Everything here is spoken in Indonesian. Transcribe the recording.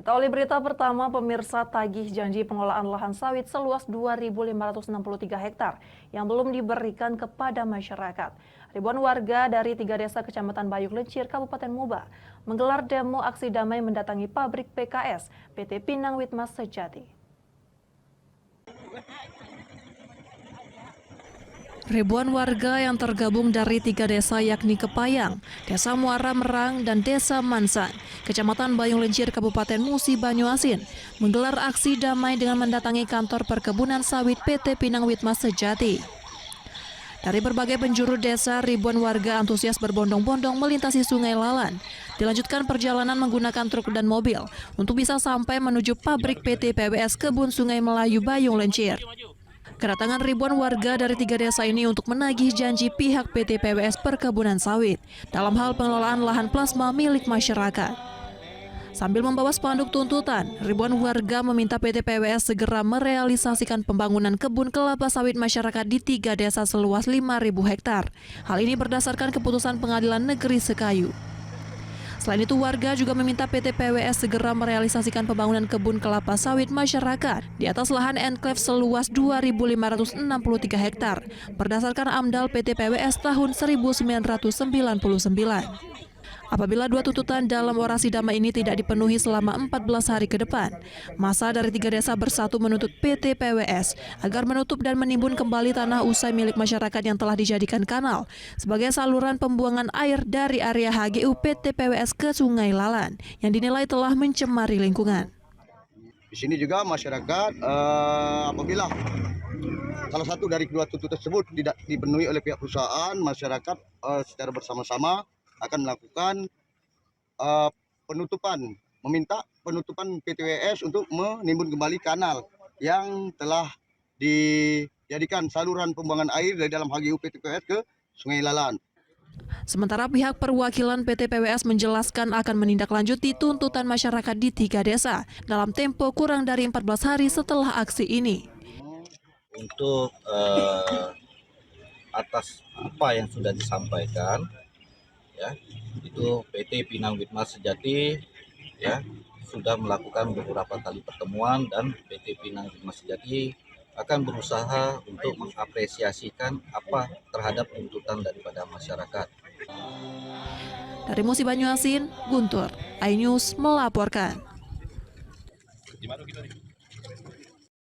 Kita awali berita pertama, pemirsa, tagih janji pengelolaan lahan sawit seluas 2.563 hektar yang belum diberikan kepada masyarakat. Ribuan warga dari 3 desa Kecamatan Bayuk Lencir, Kabupaten Muba, menggelar demo aksi damai mendatangi pabrik PKS PT Pinang Witmas Sejati. Ribuan warga yang tergabung dari 3 desa yakni Kepayang, Desa Muara Merang, dan Desa Mansang, Kecamatan Bayung Lencir, Kabupaten Musi Banyuasin, menggelar aksi damai dengan mendatangi kantor perkebunan sawit PT Pinang Witmas Sejati. Dari berbagai penjuru desa, ribuan warga antusias berbondong-bondong melintasi Sungai Lalan. Dilanjutkan perjalanan menggunakan truk dan mobil untuk bisa sampai menuju pabrik PT PWS Kebun Sungai Melayu Bayung Lencir. Kedatangan ribuan warga dari 3 desa ini untuk menagih janji pihak PT PWS Perkebunan Sawit dalam hal pengelolaan lahan plasma milik masyarakat. Sambil membawa spanduk tuntutan, ribuan warga meminta PT PWS segera merealisasikan pembangunan kebun kelapa sawit masyarakat di 3 desa seluas 5.000 hektar. Hal ini berdasarkan keputusan Pengadilan Negeri Sekayu. Selain itu, warga juga meminta PT PWS segera merealisasikan pembangunan kebun kelapa sawit masyarakat di atas lahan enklave seluas 2.563 hektar berdasarkan AMDAL PT PWS tahun 1999. Apabila 2 tuntutan dalam orasi damai ini tidak dipenuhi selama 14 hari ke depan, massa dari 3 desa bersatu menuntut PT PWS agar menutup dan menimbun kembali tanah usai milik masyarakat yang telah dijadikan kanal sebagai saluran pembuangan air dari area HGU PT PWS ke Sungai Lalan yang dinilai telah mencemari lingkungan. Di sini juga masyarakat apabila salah satu dari kedua tuntutan tersebut tidak dipenuhi oleh pihak perusahaan, masyarakat secara bersama-sama akan melakukan penutupan, meminta penutupan PTWS untuk menimbun kembali kanal yang telah dijadikan saluran pembuangan air dari dalam HGU PTWS ke Sungai Lalan. Sementara pihak perwakilan PT PWS menjelaskan akan menindaklanjuti tuntutan masyarakat di 3 desa dalam tempo kurang dari 14 hari setelah aksi ini. Untuk atas apa yang sudah disampaikan, ya, itu PT Pinang Witmas Sejati ya sudah melakukan beberapa kali pertemuan dan PT Pinang Witmas Sejati akan berusaha untuk mengapresiasikan apa terhadap tuntutan daripada masyarakat. Dari Musi Banyuasin, Guntur, iNews melaporkan.